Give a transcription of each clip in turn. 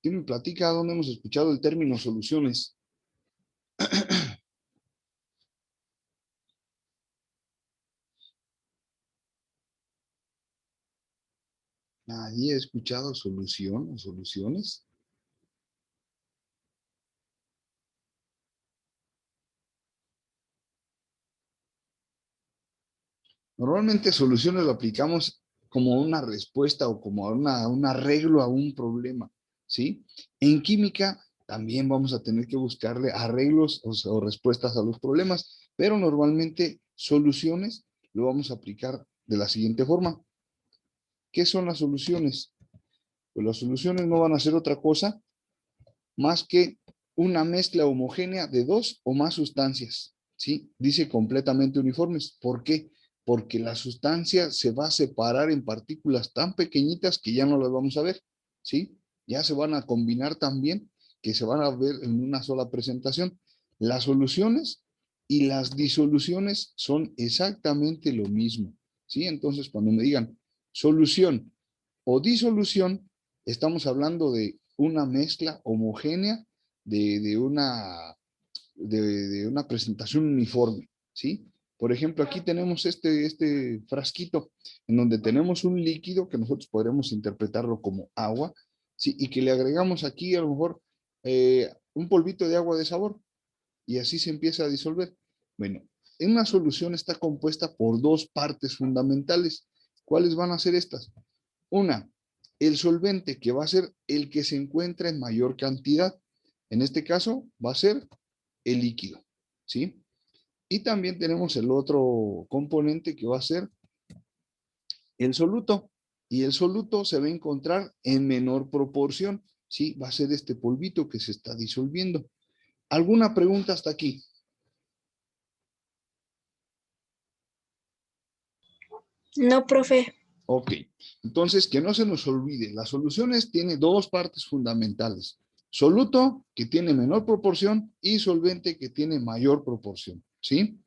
¿Quién me platica dónde hemos escuchado el término soluciones? Nadie ha escuchado solución o soluciones. Normalmente soluciones lo aplicamos como una respuesta o como un arreglo a un problema, ¿sí? En química también vamos a tener que buscarle arreglos o respuestas a los problemas, pero normalmente soluciones lo vamos a aplicar de la siguiente forma. ¿Qué son las soluciones? Pues las soluciones no van a ser otra cosa más que una mezcla homogénea de dos o más sustancias, ¿sí? Dice completamente uniformes. ¿Por qué? Porque la sustancia se va a separar en partículas tan pequeñitas que ya no las vamos a ver, ¿sí? Ya se van a combinar tan bien que se van a ver en una sola presentación. Las soluciones y las disoluciones son exactamente lo mismo, ¿sí? Entonces, cuando me digan solución o disolución, estamos hablando de una mezcla homogénea de una presentación uniforme, ¿sí? Por ejemplo, aquí tenemos este frasquito en donde tenemos un líquido que nosotros podremos interpretarlo como agua, ¿sí? Y que le agregamos aquí a lo mejor un polvito de agua de sabor y así se empieza a disolver. Bueno, en una solución está compuesta por dos partes fundamentales. ¿Cuáles van a ser estas? Una, el solvente, que va a ser el que se encuentra en mayor cantidad. En este caso, va a ser el líquido, ¿sí? Y también tenemos el otro componente que va a ser el soluto. Y el soluto se va a encontrar en menor proporción, ¿sí? Va a ser este polvito que se está disolviendo. ¿Alguna pregunta hasta aquí? No, profe. Ok, entonces que no se nos olvide, las soluciones tienen dos partes fundamentales. Soluto, que tiene menor proporción, y solvente, que tiene mayor proporción, ¿sí?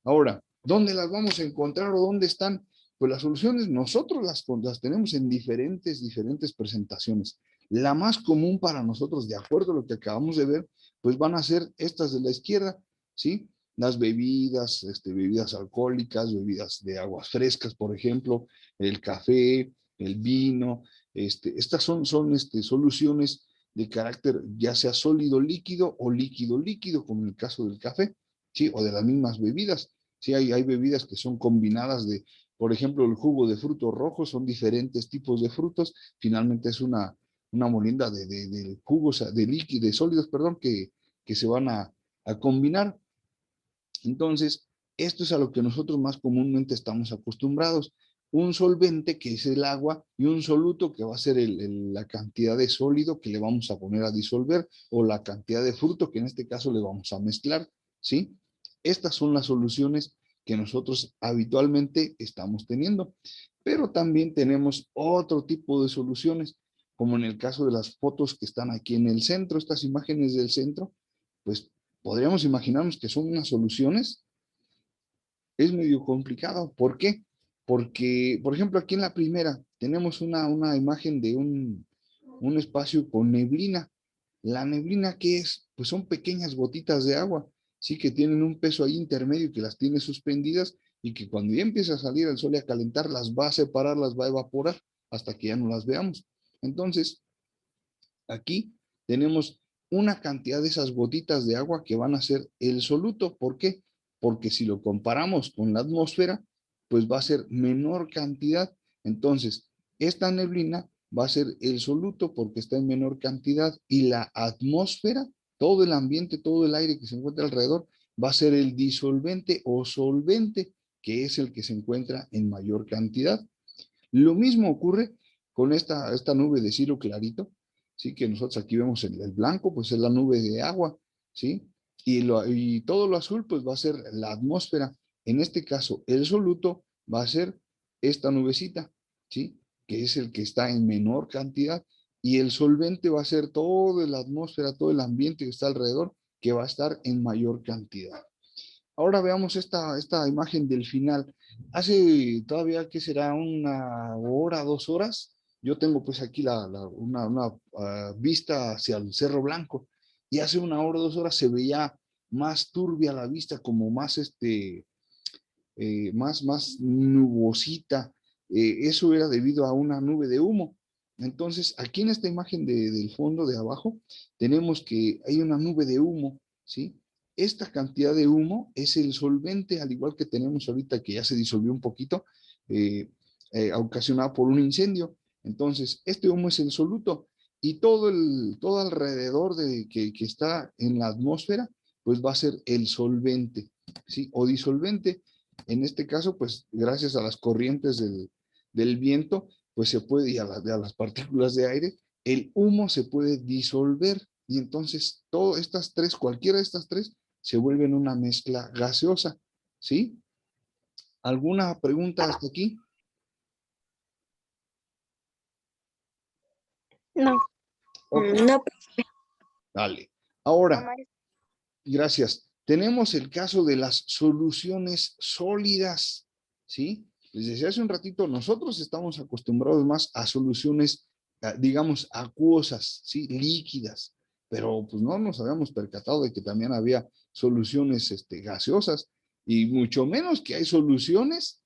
Ahora, ¿dónde las vamos a encontrar o dónde están? Pues las soluciones nosotros las tenemos en diferentes presentaciones. La más común para nosotros, de acuerdo a lo que acabamos de ver, pues van a ser estas de la izquierda, ¿sí? Las bebidas, bebidas alcohólicas, bebidas de aguas frescas, por ejemplo, el café, el vino, estas son soluciones de carácter ya sea sólido líquido o líquido líquido, como en el caso del café, ¿sí? O de las mismas bebidas. Sí, hay bebidas que son combinadas de, por ejemplo, el jugo de frutos rojos, son diferentes tipos de frutos, finalmente es una molienda de jugos, de líquidos, de sólidos, perdón, que se van a combinar. Entonces, esto es a lo que nosotros más comúnmente estamos acostumbrados. Un solvente, que es el agua, y un soluto, que va a ser la cantidad de sólido que le vamos a poner a disolver, o la cantidad de fruto, que en este caso le vamos a mezclar, ¿sí? Estas son las soluciones que nosotros habitualmente estamos teniendo. Pero también tenemos otro tipo de soluciones, como en el caso de las fotos que están aquí en el centro, estas imágenes del centro, pues podríamos imaginarnos que son unas soluciones. Es medio complicado. ¿Por qué? Porque, por ejemplo, aquí en la primera tenemos una imagen de un espacio con neblina. La neblina, ¿qué es? Pues son pequeñas gotitas de agua, sí, que tienen un peso ahí intermedio que las tiene suspendidas y que cuando ya empieza a salir el sol y a calentar, las va a separar, las va a evaporar hasta que ya no las veamos. Entonces, aquí tenemos una cantidad de esas gotitas de agua que van a ser el soluto. ¿Por qué? Porque si lo comparamos con la atmósfera, pues va a ser menor cantidad. Entonces, esta neblina va a ser el soluto porque está en menor cantidad, y la atmósfera, todo el ambiente, todo el aire que se encuentra alrededor, va a ser el disolvente o solvente, que es el que se encuentra en mayor cantidad. Lo mismo ocurre con esta nube de cielo clarito, ¿sí? Que nosotros aquí vemos el blanco, pues es la nube de agua, ¿sí? Y todo lo azul, pues va a ser la atmósfera. En este caso, el soluto va a ser esta nubecita, ¿sí? Que es el que está en menor cantidad. Y el solvente va a ser toda la atmósfera, todo el ambiente que está alrededor, que va a estar en mayor cantidad. Ahora veamos esta imagen del final. Hace todavía, ¿qué será? Una hora, 2 horas, Yo tengo pues aquí una vista hacia el Cerro Blanco y hace 1 hora, 2 horas se veía más turbia la vista, como más, más nubosita. Eso era debido a una nube de humo. Entonces, aquí en esta imagen del fondo de abajo, tenemos que hay una nube de humo, ¿sí? Esta cantidad de humo es el solvente, al igual que tenemos ahorita que ya se disolvió un poquito, ocasionado por un incendio. Entonces, este humo es el soluto y todo alrededor que está en la atmósfera, pues va a ser el solvente, ¿sí? O disolvente. En este caso, pues gracias a las corrientes del viento, pues se puede, y a las partículas de aire, el humo se puede disolver y entonces todas estas tres, cualquiera de estas tres, se vuelven una mezcla gaseosa, ¿sí? ¿Alguna pregunta hasta aquí? No. Ok, No, dale. Ahora, Mamá, gracias. Tenemos el caso de las soluciones sólidas, ¿sí? Les decía hace un ratito, nosotros estamos acostumbrados más a soluciones, digamos, acuosas, ¿sí? Líquidas, pero pues no nos habíamos percatado de que también había soluciones gaseosas y mucho menos que hay soluciones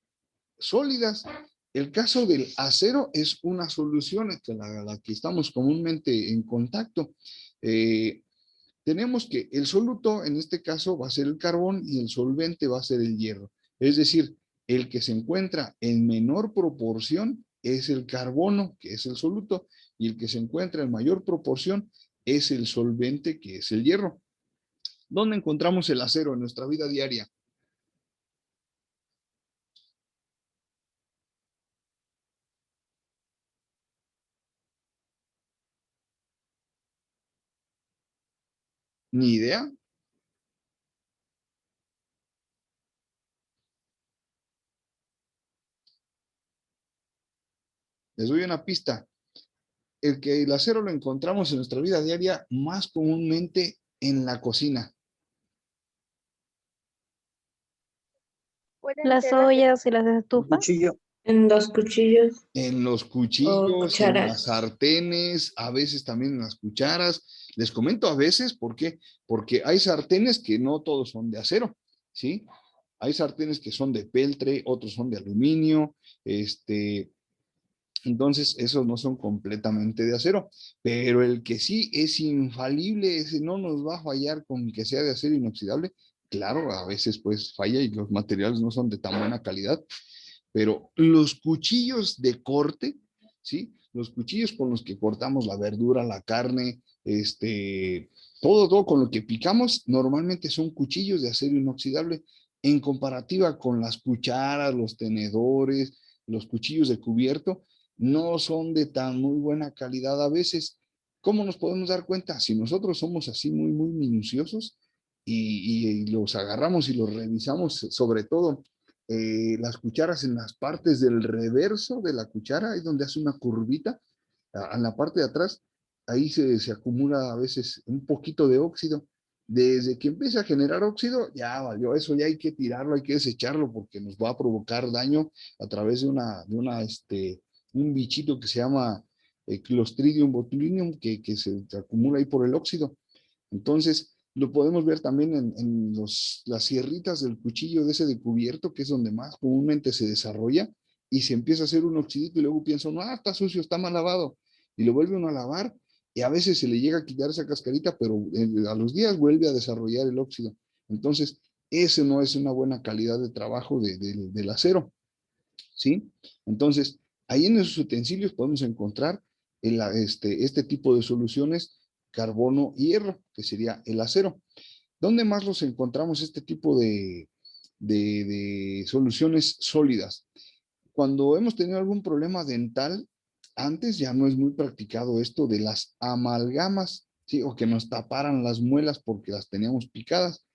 sólidas. El caso del acero es una solución que la que estamos comúnmente en contacto. Eh, Tenemos que el soluto en este caso va a ser el carbón y el solvente va a ser el hierro. Es decir, el que se encuentra en menor proporción es el carbono, que es el soluto, y el que se encuentra en mayor proporción es el solvente, que es el hierro. ¿Dónde encontramos el acero en nuestra vida diaria? Ni idea. Les doy una pista. El acero lo encontramos en nuestra vida diaria más comúnmente en la cocina. pueden Las ser ollas y las Un estufas. cuchillo. en los cuchillos En los o cuchillos, en las cucharas. sartenes, a veces también en las cucharas. Les comento a veces, ¿por qué? Porque hay sartenes que no todos son de acero, ¿sí? Hay sartenes que son de peltre, otros son de aluminio, entonces esos no son completamente de acero, pero el que sí es infalible, ese no nos va a fallar con que sea de acero inoxidable. Claro, a veces pues falla y los materiales no son de tan buena calidad, pero los cuchillos de corte, ¿sí? Los cuchillos con los que cortamos la verdura, la carne, todo con lo que picamos, normalmente son cuchillos de acero inoxidable en comparativa con las cucharas, los tenedores, los cuchillos de cubierto, no son de tan muy buena calidad a veces. ¿Cómo nos podemos dar cuenta? Si nosotros somos así muy, muy minuciosos y los agarramos y los revisamos, sobre todo las cucharas en las partes del reverso de la cuchara, ahí donde hace una curvita, en la parte de atrás, ahí se acumula a veces un poquito de óxido. Desde que empieza a generar óxido, ya valió, eso ya hay que tirarlo, hay que desecharlo porque nos va a provocar daño a través un bichito que se llama Clostridium botulinum que se acumula ahí por el óxido. Entonces, lo podemos ver también en las sierritas del cuchillo de ese de cubierto, que es donde más comúnmente se desarrolla, y se empieza a hacer un oxidito y luego piensa, no, está sucio, está mal lavado, y lo vuelve uno a lavar, y a veces se le llega a quitar esa cascarita, pero a los días vuelve a desarrollar el óxido. Entonces, ese no es una buena calidad de trabajo del acero, ¿sí? Entonces, ahí en esos utensilios podemos encontrar este tipo de soluciones, carbono y hierro, que sería el acero. ¿Dónde más los encontramos este tipo de soluciones sólidas? Cuando hemos tenido algún problema dental, antes ya no es muy practicado esto de las amalgamas, ¿sí? O que nos taparan las muelas porque las teníamos picadas.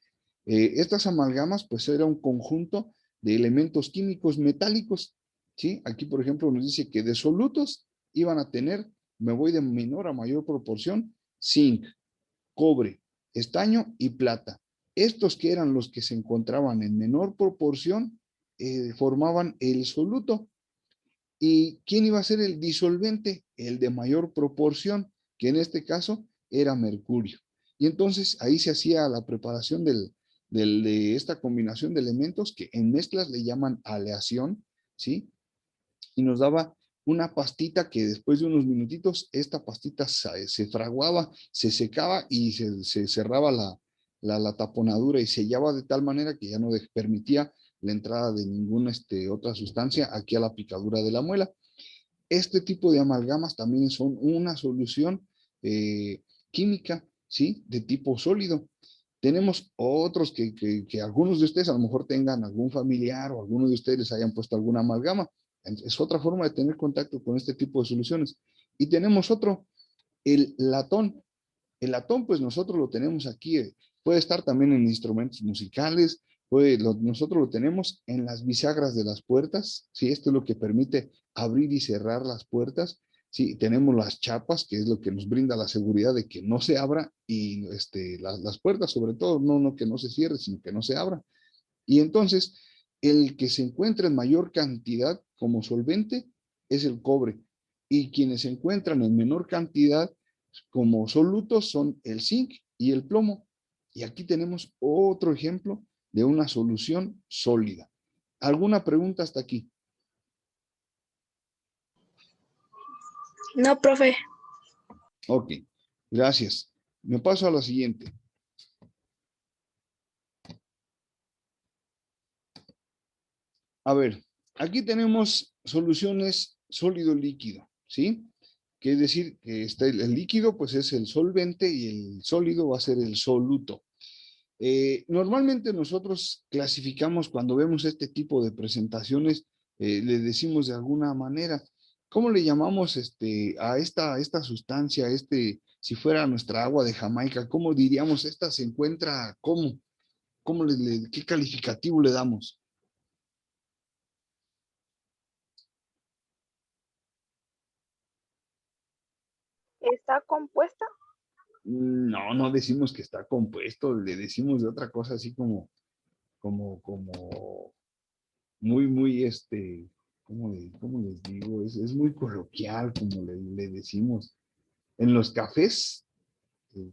Estas amalgamas, pues era un conjunto de elementos químicos metálicos, ¿sí? Aquí, por ejemplo, nos dice que de solutos iban a tener, me voy de menor a mayor proporción, zinc, cobre, estaño y plata. Estos que eran los que se encontraban en menor proporción, formaban el soluto. ¿Y quién iba a ser el disolvente? El de mayor proporción, que en este caso era mercurio. Y entonces ahí se hacía la preparación de esta combinación de elementos que en mezclas le llaman aleación, ¿sí? Y nos daba una pastita que después de unos minutitos, esta pastita se fraguaba, se secaba y se cerraba la taponadura y sellaba de tal manera que ya no permitía la entrada de ninguna otra sustancia aquí a la picadura de la muela. Este tipo de amalgamas también son una solución química, ¿sí? De tipo sólido. Tenemos otros que algunos de ustedes a lo mejor tengan algún familiar o alguno de ustedes les hayan puesto alguna amalgama. Es otra forma de tener contacto con este tipo de soluciones. Y tenemos otro, el latón. El latón, pues nosotros lo tenemos aquí, puede estar también en instrumentos musicales, nosotros lo tenemos en las bisagras de las puertas, ¿sí? Esto es lo que permite abrir y cerrar las puertas, ¿sí? Tenemos las chapas, que es lo que nos brinda la seguridad de que no se abra, y las puertas sobre todo, no que no se cierre, sino que no se abra. Y entonces, el que se encuentra en mayor cantidad como solvente es el cobre, y quienes se encuentran en menor cantidad como solutos son el zinc y el plomo. Y aquí tenemos otro ejemplo de una solución sólida. ¿Alguna pregunta hasta aquí? No, profe. Ok, gracias. Me paso a la siguiente. A ver, aquí tenemos soluciones sólido-líquido, ¿sí? Que es decir, que está el líquido, pues es el solvente y el sólido va a ser el soluto. Normalmente nosotros clasificamos cuando vemos este tipo de presentaciones, le decimos de alguna manera, ¿cómo le llamamos a esta sustancia, si fuera nuestra agua de Jamaica, cómo diríamos, esta se encuentra, qué calificativo le damos? ¿Está compuesta? No, no decimos que está compuesto, le decimos de otra cosa así como muy, ¿cómo les digo? Es muy coloquial, como le decimos. En los cafés,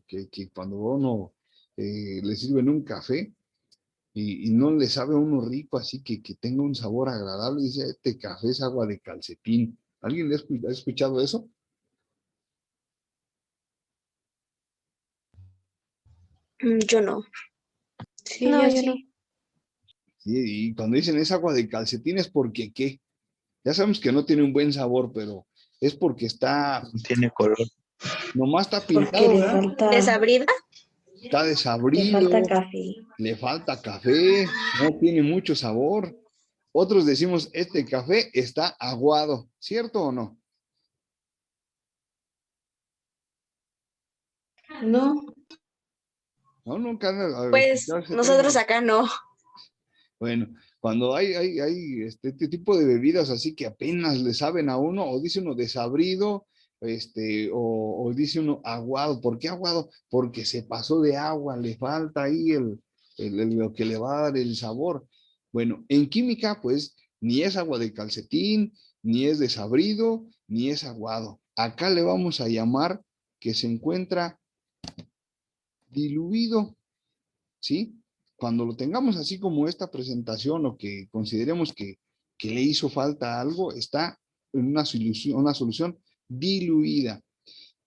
que cuando uno le sirven un café y no le sabe a uno rico, así que tenga un sabor agradable, dice, este café es agua de calcetín. ¿Alguien le ha escuchado eso? Yo no. Sí, No, yo yo no. sí. Sí, y cuando dicen es agua de calcetín es porque, ¿qué? Ya sabemos que no tiene un buen sabor, pero es porque Tiene color. nomás está Porque pintado, ¿verdad? ¿desabrida? Está Le falta desabrido, café. le falta café, no tiene mucho sabor. Otros decimos, este café está aguado, ¿cierto o no? No, No, nunca han pues escuchado ese nosotros término. acá no. Bueno, cuando hay este tipo de bebidas así que apenas le saben a uno, o dice uno desabrido, o dice uno aguado. ¿Por qué aguado? Porque se pasó de agua, le falta ahí lo que le va a dar el sabor. Bueno, en química, pues, ni es agua de calcetín, ni es desabrido, ni es aguado. Acá le vamos a llamar que se encuentra diluido, ¿sí? Cuando lo tengamos así como esta presentación o que consideremos que le hizo falta algo, está en una solución diluida.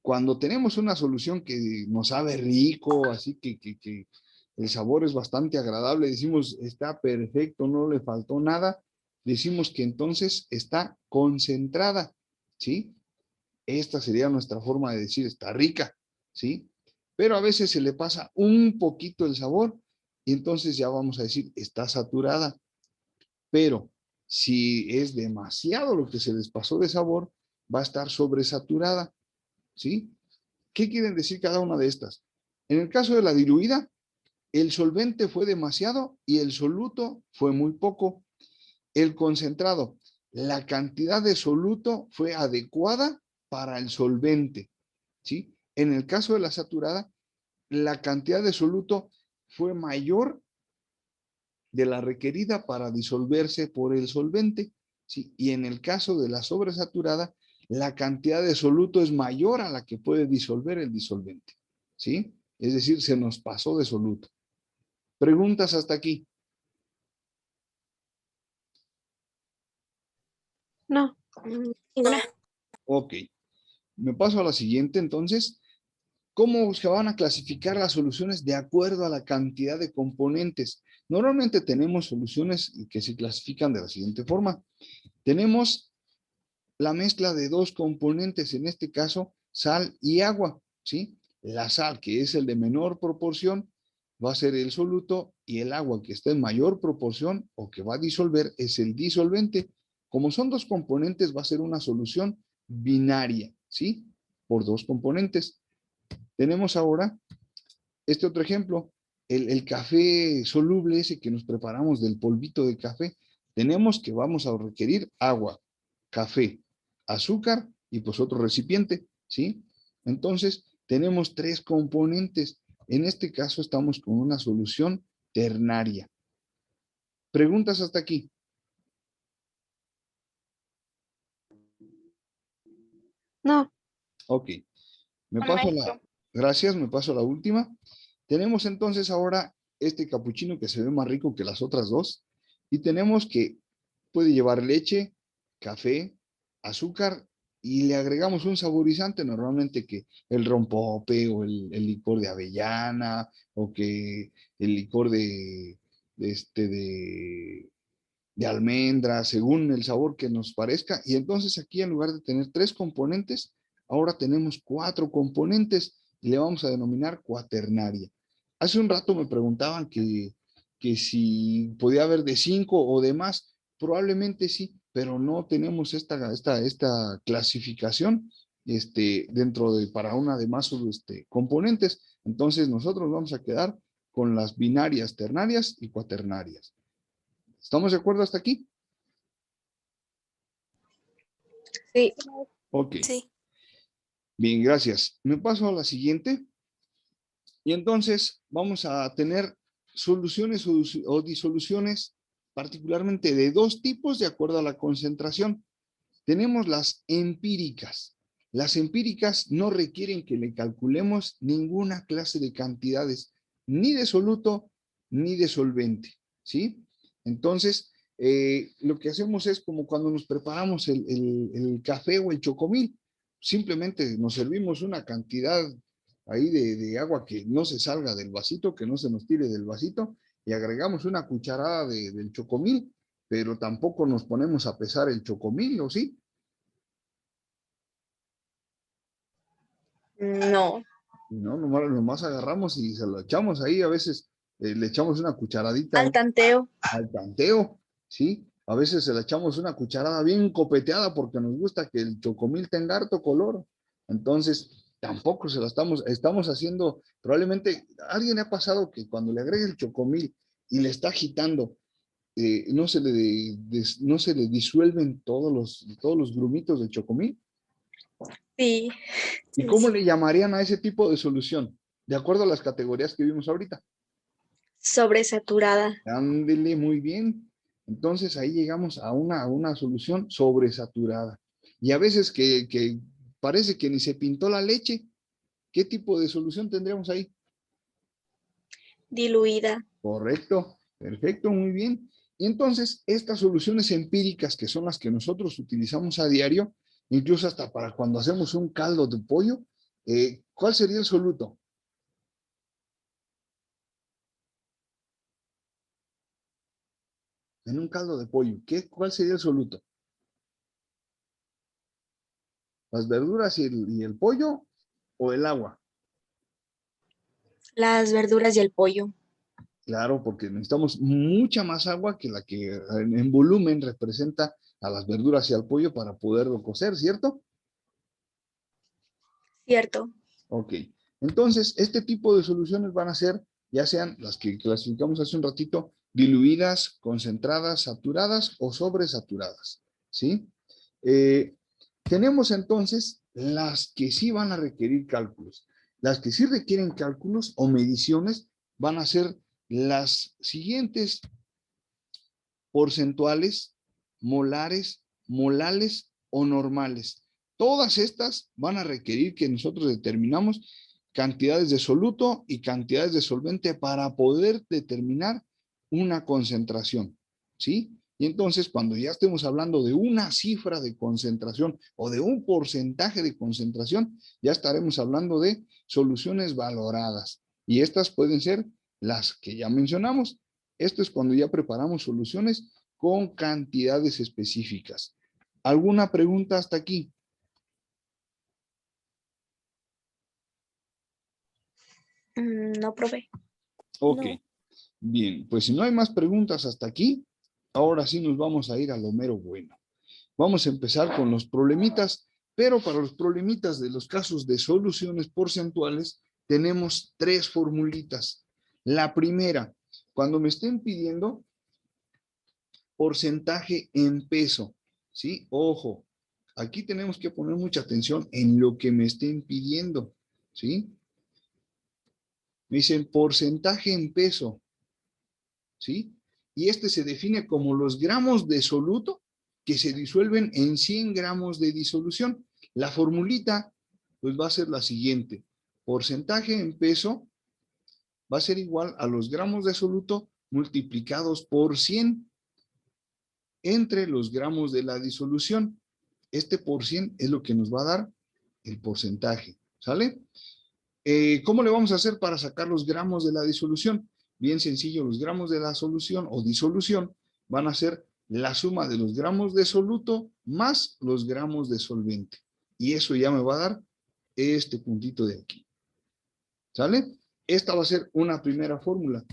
Cuando tenemos una solución que nos sabe rico, así que el sabor es bastante agradable, decimos está perfecto, no le faltó nada, decimos que entonces está concentrada, ¿sí? Esta sería nuestra forma de decir está rica, ¿sí? Pero a veces se le pasa un poquito el sabor y entonces ya vamos a decir está saturada. Pero si es demasiado lo que se les pasó de sabor, va a estar sobresaturada, ¿sí? ¿Qué quieren decir cada una de estas? En el caso de la diluida, el solvente fue demasiado y el soluto fue muy poco. El concentrado, la cantidad de soluto fue adecuada para el solvente, ¿sí? En el caso de la saturada, la cantidad de soluto fue mayor de la requerida para disolverse por el solvente. ¿sí? Y en el caso de la sobresaturada, la cantidad de soluto es mayor a la que puede disolver el disolvente, ¿sí? Es decir, se nos pasó de soluto. ¿Preguntas hasta aquí? No. Ninguna. Ok. Me paso a la siguiente, entonces. ¿Cómo se van a clasificar las soluciones de acuerdo a la cantidad de componentes? Normalmente tenemos soluciones que se clasifican de la siguiente forma. Tenemos la mezcla de dos componentes, en este caso, sal y agua, ¿sí? La sal, que es el de menor proporción, va a ser el soluto, y el agua, que está en mayor proporción o que va a disolver, es el disolvente. Como son dos componentes, va a ser una solución binaria, ¿sí? Por dos componentes. Tenemos ahora este otro ejemplo, el café soluble ese que nos preparamos del polvito de café. Tenemos que vamos a requerir agua, café, azúcar y pues otro recipiente, ¿sí? Entonces, tenemos tres componentes. En este caso estamos con una solución ternaria. ¿Preguntas hasta aquí? No. Ok. Me No, paso a maestro. gracias, me paso a la última. Tenemos entonces ahora este capuchino que se ve más rico que las otras dos. Y tenemos que puede llevar leche, café, azúcar y le agregamos un saborizante, normalmente que el rompope o el licor de avellana o que el licor de almendra, según el sabor que nos parezca. Y entonces aquí, en lugar de tener tres componentes, ahora tenemos cuatro componentes y le vamos a denominar cuaternaria. Hace un rato me preguntaban que si podía haber de cinco o de más. Probablemente sí, pero no tenemos esta clasificación dentro de para una de más componentes. Entonces nosotros vamos a quedar con las binarias, ternarias y cuaternarias. ¿Estamos de acuerdo hasta aquí? Sí. Ok, Sí. bien, gracias. Me paso a la siguiente. Y entonces vamos a tener soluciones o disoluciones particularmente de dos tipos de acuerdo a la concentración. Tenemos las empíricas. Las empíricas no requieren que le calculemos ninguna clase de cantidades, ni de soluto, ni de solvente, ¿sí? Entonces, lo que hacemos es como cuando nos preparamos el café o el chocomil, simplemente nos servimos una cantidad ahí de agua que no se salga del vasito, que no se nos tire del vasito, y agregamos una cucharada del chocomil, pero tampoco nos ponemos a pesar el chocomil, ¿o sí? No. No, nomás agarramos y se lo echamos ahí, a veces le echamos una cucharadita Al tanteo. al tanteo, ¿sí? A veces se le echamos una cucharada bien copeteada porque nos gusta que el chocomil tenga harto color. Entonces, tampoco se la estamos haciendo, probablemente, ¿a alguien le ha pasado que cuando le agrega el chocomil y le está agitando, no se le disuelven todos los grumitos del chocomil? Sí. ¿Y Sí, cómo sí. le llamarían a ese tipo de solución? De acuerdo a las categorías que vimos ahorita. Sobresaturada. Ándele, muy bien. Entonces ahí llegamos a una solución sobresaturada. Y a veces que parece que ni se pintó la leche. ¿Qué tipo de solución tendríamos ahí? Diluida. Correcto, perfecto, muy bien. Y entonces estas soluciones empíricas, que son las que nosotros utilizamos a diario, incluso hasta para cuando hacemos un caldo de pollo, ¿cuál sería el soluto? En un caldo de pollo, ¿cuál sería el soluto? ¿Las verduras y el pollo o el agua? Las verduras y el pollo. Claro, porque necesitamos mucha más agua que la que en volumen representa a las verduras y al pollo para poderlo cocer, ¿cierto? Cierto. Ok. Entonces, este tipo de soluciones van a ser, ya sean las que clasificamos hace un ratito, diluidas, concentradas, saturadas o sobresaturadas, ¿sí? Eh, tenemos entonces las que sí van a requerir cálculos. Las que sí requieren cálculos o mediciones van a ser las siguientes porcentuales molares, molales o normales. Todas estas van a requerir que nosotros determinamos cantidades de soluto y cantidades de solvente para poder determinar una concentración, ¿sí? Y entonces, cuando ya estemos hablando de una cifra de concentración o de un porcentaje de concentración, ya estaremos hablando de soluciones valoradas. Y estas pueden ser las que ya mencionamos. Esto es cuando ya preparamos soluciones con cantidades específicas. ¿Alguna pregunta hasta aquí? No, profe. Ok, No. bien, pues si no hay más preguntas hasta aquí, ahora sí nos vamos a ir a lo mero bueno. Vamos a empezar con los problemitas, pero para los problemitas de los casos de soluciones porcentuales tenemos 3 formulitas. La primera, cuando me estén pidiendo porcentaje en peso, ¿sí? Ojo, aquí tenemos que poner mucha atención en lo que me estén pidiendo, ¿sí? Me dicen porcentaje en peso, ¿sí? Y este se define como los gramos de soluto que se disuelven en 100 gramos de disolución. La formulita, pues va a ser la siguiente. Porcentaje en peso va a ser igual a los gramos de soluto multiplicados por 100 entre los gramos de la disolución. Este por 100 es lo que nos va a dar el porcentaje, ¿sale? ¿Cómo le vamos a hacer para sacar los gramos de la disolución? Bien sencillo, los gramos de la solución o disolución van a ser la suma de los gramos de soluto más los gramos de solvente. Y eso ya me va a dar este puntito de aquí. ¿Sale? Esta va a ser una primera fórmula.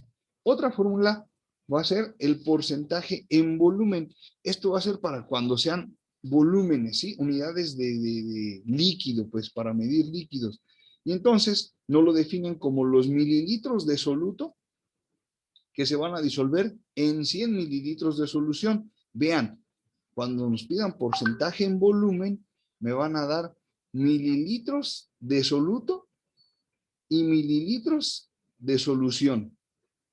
Otra fórmula va a ser el porcentaje en volumen. Esto va a ser para cuando sean volúmenes, ¿sí? Unidades de líquido, pues para medir líquidos. Y entonces nos lo definen como los mililitros de soluto que se van a disolver en 100 mililitros de solución. Vean, cuando nos pidan porcentaje en volumen, me van a dar mililitros de soluto y mililitros de solución,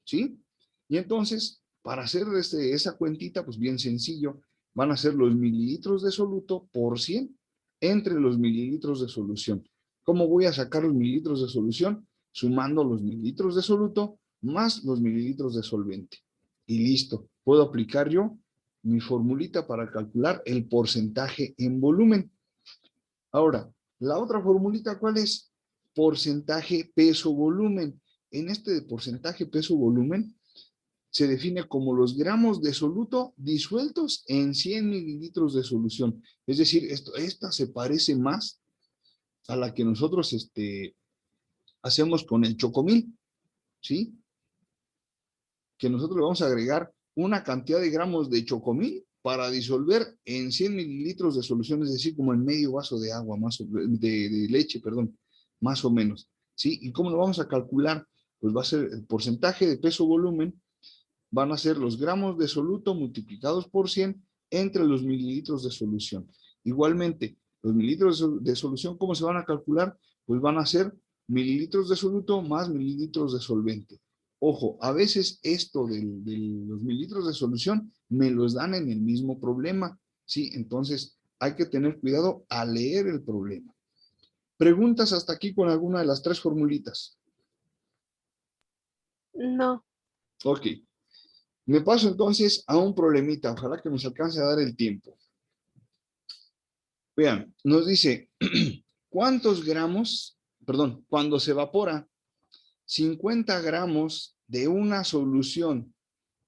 ¿sí? Y entonces, para hacer esa cuentita, pues bien sencillo, van a ser los mililitros de soluto por 100 entre los mililitros de solución. ¿Cómo voy a sacar los mililitros de solución? Sumando los mililitros de soluto más los mililitros de solvente. Y listo, puedo aplicar yo mi formulita para calcular el porcentaje en volumen. Ahora, la otra formulita, ¿cuál es? Porcentaje peso-volumen. En este de porcentaje peso-volumen se define como los gramos de soluto disueltos en 100 mililitros de solución. Es decir, esta se parece más a la que nosotros hacemos con el chocomil, ¿sí? Que nosotros le vamos a agregar una cantidad de gramos de chocomil para disolver en 100 mililitros de solución, es decir, como en medio vaso de agua, de leche, perdón, más o menos, ¿sí? ¿Y cómo lo vamos a calcular? Pues va a ser el porcentaje de peso-volumen, van a ser los gramos de soluto multiplicados por 100 entre los mililitros de solución. Igualmente, los mililitros de solución, ¿cómo se van a calcular? Pues van a ser mililitros de soluto más mililitros de solvente. Ojo, a veces esto de los mililitros de solución me los dan en el mismo problema, ¿sí? Entonces, hay que tener cuidado al leer el problema. ¿Preguntas hasta aquí con alguna de las 3 formulitas? No. Ok. Me paso entonces a un problemita. Ojalá que nos alcance a dar el tiempo. Vean, nos dice, ¿cuántos gramos, perdón, cuando se evapora 50 gramos de una solución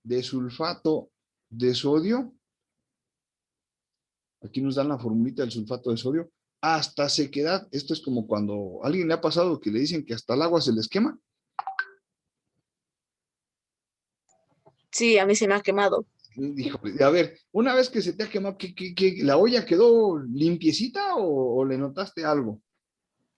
de sulfato de sodio? Aquí nos dan la formulita del sulfato de sodio. Hasta sequedad. Esto es como cuando a alguien le ha pasado que le dicen que hasta el agua se les quema. Sí, a mí se me ha quemado. Híjole, a ver, una vez que se te ha quemado, ¿la olla quedó limpiecita o le notaste algo?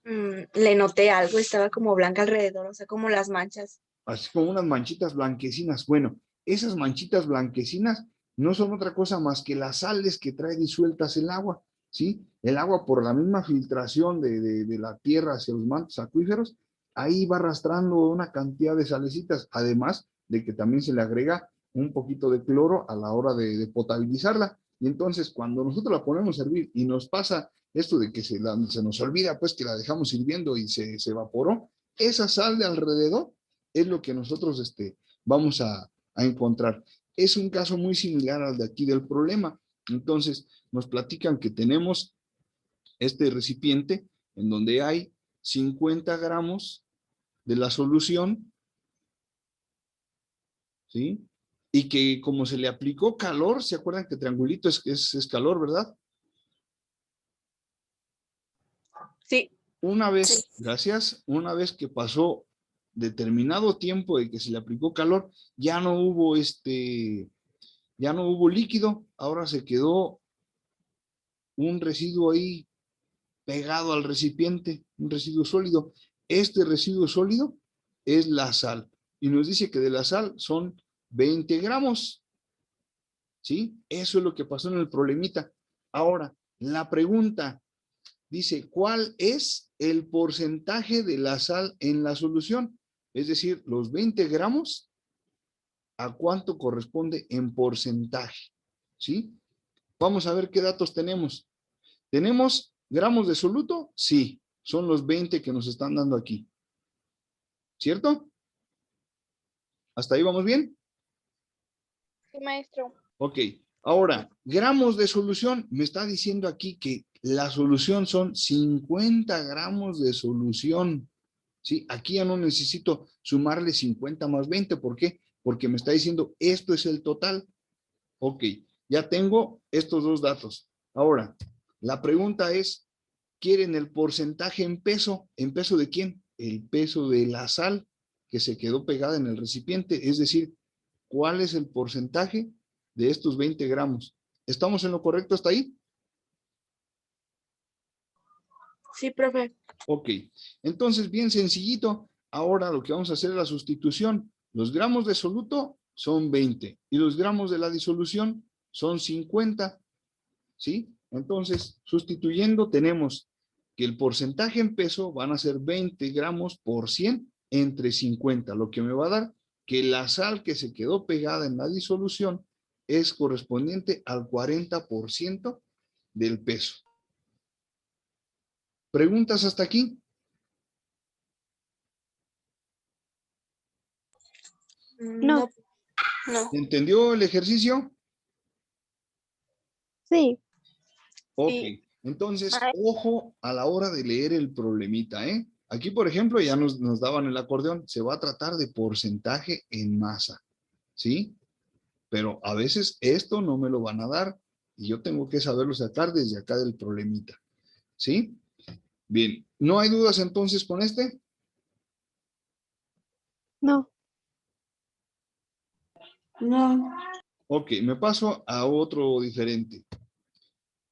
Le noté algo, estaba como blanca alrededor, o sea, como las manchas. Así como unas manchitas blanquecinas. Bueno, esas manchitas blanquecinas no son otra cosa más que las sales que trae disueltas el agua, ¿sí? El agua por la misma filtración de la tierra hacia los mantos acuíferos, ahí va arrastrando una cantidad de salecitas, además de que también se le agrega un poquito de cloro a la hora de potabilizarla. Y entonces, cuando nosotros la ponemos a hervir y nos pasa esto de que se nos olvida, pues, que la dejamos hirviendo y se evaporó, esa sal de alrededor es lo que nosotros vamos a encontrar. Es un caso muy similar al de aquí del problema. Entonces, nos platican que tenemos este recipiente en donde hay 50 gramos de la solución, ¿sí? Y que como se le aplicó calor, ¿se acuerdan que triangulito es calor, verdad? Sí, Una vez, sí. gracias, una vez que pasó determinado tiempo de que se le aplicó calor, ya no hubo ya no hubo líquido, ahora se quedó un residuo ahí pegado al recipiente, un residuo sólido. Este residuo sólido es la sal. Y nos dice que de la sal son 20 gramos. ¿Sí? Eso es lo que pasó en el problemita. Ahora, la pregunta dice, ¿cuál es el porcentaje de la sal en la solución? Es decir, los 20 gramos, ¿a cuánto corresponde en porcentaje? ¿Sí? Vamos a ver qué datos tenemos. ¿Tenemos gramos de soluto? Sí, son los 20 que nos están dando aquí. ¿Cierto? ¿Hasta ahí vamos bien? Sí, maestro. Ok. Ahora, gramos de solución. Me está diciendo aquí que la solución son 50 gramos de solución. ¿Sí? Aquí ya no necesito sumarle 50 más 20. ¿Por qué? Porque me está diciendo esto es el total. Ok. Ya tengo estos dos datos. Ahora, la pregunta es, ¿quieren el porcentaje en peso? ¿En peso de quién? El peso de la sal que se quedó pegada en el recipiente. Es decir, ¿cuál es el porcentaje de estos 20 gramos? ¿Estamos en lo correcto hasta ahí? Sí, profe. Ok. Entonces, bien sencillito. Ahora lo que vamos a hacer es la sustitución. Los gramos de soluto son 20 y los gramos de la disolución son 50. ¿Sí? Entonces, sustituyendo, tenemos que el porcentaje en peso van a ser 20 gramos por 100 entre 50, lo que me va a dar que la sal que se quedó pegada en la disolución es correspondiente al 40% del peso. ¿Preguntas hasta aquí? No. No. ¿Entendió el ejercicio? Sí. Ok, Sí. entonces, ojo a la hora de leer el problemita, ¿eh? Aquí, por ejemplo, ya nos daban el acordeón, se va a tratar de porcentaje en masa, ¿sí? Pero a veces esto no me lo van a dar y yo tengo que saberlo sacar desde acá del problemita, ¿sí? Bien, ¿no hay dudas entonces con este? No. No. Ok, me paso a otro diferente.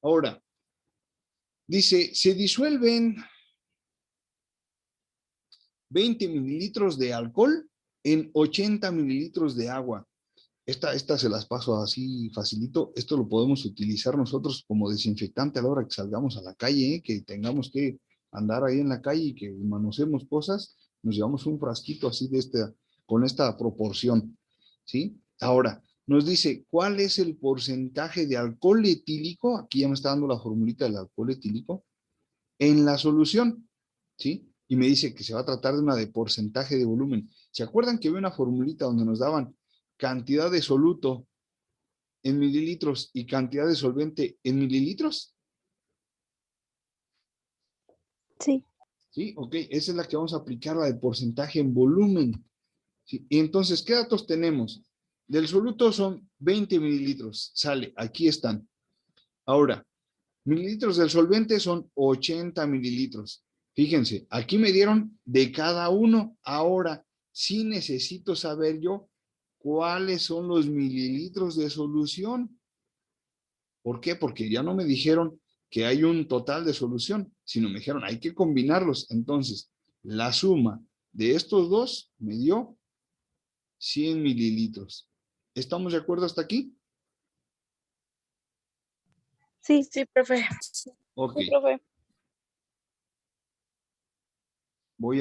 Ahora, dice, se disuelven 20 mililitros de alcohol en 80 mililitros de agua. Esta se las paso así facilito. Esto lo podemos utilizar nosotros como desinfectante a la hora que salgamos a la calle, que tengamos que andar ahí en la calle y que manoseemos cosas. Nos llevamos un frasquito así con esta proporción, ¿sí? Ahora, nos dice, ¿cuál es el porcentaje de alcohol etílico? Aquí ya me está dando la formulita del alcohol etílico en la solución, ¿sí? Y me dice que se va a tratar de una de porcentaje de volumen. ¿Se acuerdan que había una formulita donde nos daban cantidad de soluto en mililitros y cantidad de solvente en mililitros? Sí. ¿Sí? Ok, esa es la que vamos a aplicar, la de porcentaje en volumen. ¿Sí? Y entonces, ¿qué datos tenemos? Del soluto son 20 mililitros. Sale, aquí están. Ahora, mililitros del solvente son 80 mililitros. Fíjense, aquí me dieron de cada uno. Ahora, sí necesito saber yo cuáles son los mililitros de solución. ¿Por qué? Porque ya no me dijeron que hay un total de solución, sino me dijeron hay que combinarlos. Entonces, la suma de estos dos me dio 100 mililitros. ¿Estamos de acuerdo hasta aquí? Sí. Sí, profe. Ok, Sí, profe. voy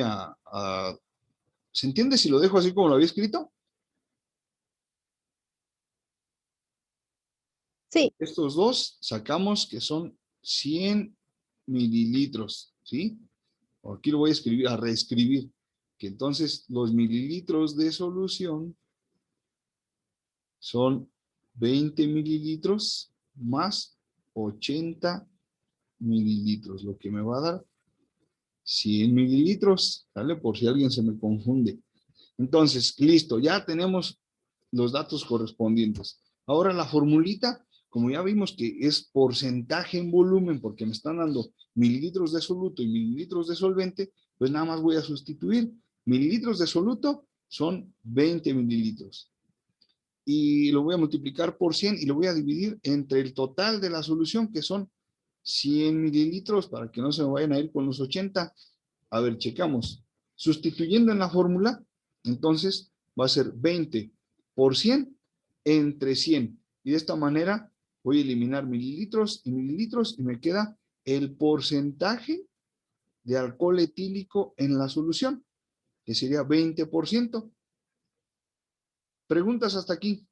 ¿se entiende si lo dejo así como lo había escrito? Sí. Estos dos sacamos que son 100 mililitros, ¿sí? Aquí lo voy a escribir, a reescribir, que entonces los mililitros de solución son 20 mililitros más 80 mililitros, lo que me va a dar 100 mililitros, ¿vale? Por si alguien se me confunde. Entonces, listo, ya tenemos los datos correspondientes. Ahora la formulita, como ya vimos que es porcentaje en volumen, porque me están dando mililitros de soluto y mililitros de solvente, pues nada más voy a sustituir. Mililitros de soluto son 20 mililitros. Y lo voy a multiplicar por 100 y lo voy a dividir entre el total de la solución, que son 100 mililitros, para que no se me vayan a ir con los 80. A ver, checamos. Sustituyendo en la fórmula, entonces va a ser 20 por 100 entre 100. Y de esta manera voy a eliminar mililitros y me queda el porcentaje de alcohol etílico en la solución, que sería 20%. ¿Preguntas hasta aquí?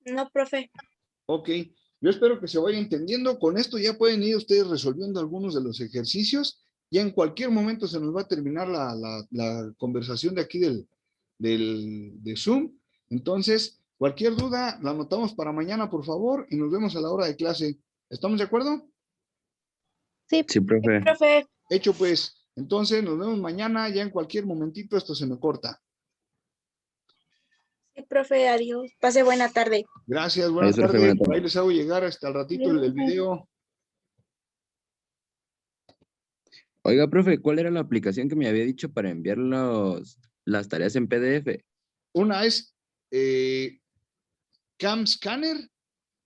No, profe. Ok, yo espero que se vaya entendiendo. Con esto ya pueden ir ustedes resolviendo algunos de los ejercicios. Ya en cualquier momento se nos va a terminar la conversación de aquí de Zoom. Entonces, cualquier duda la anotamos para mañana, por favor, y nos vemos a la hora de clase. ¿Estamos de acuerdo? Sí. Sí, profe. Profe. Hecho pues. Entonces, nos vemos mañana. Ya en cualquier momentito esto se me corta. Sí, profe, adiós. Pase buena tarde. Gracias, buenas Adiós, profe, tardes. buena Por tarde. ahí les hago llegar hasta el ratito el video. Oiga, profe, ¿cuál era la aplicación que me había dicho para enviar las tareas en PDF? Una es Cam Scanner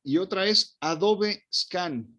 y otra es Adobe Scan.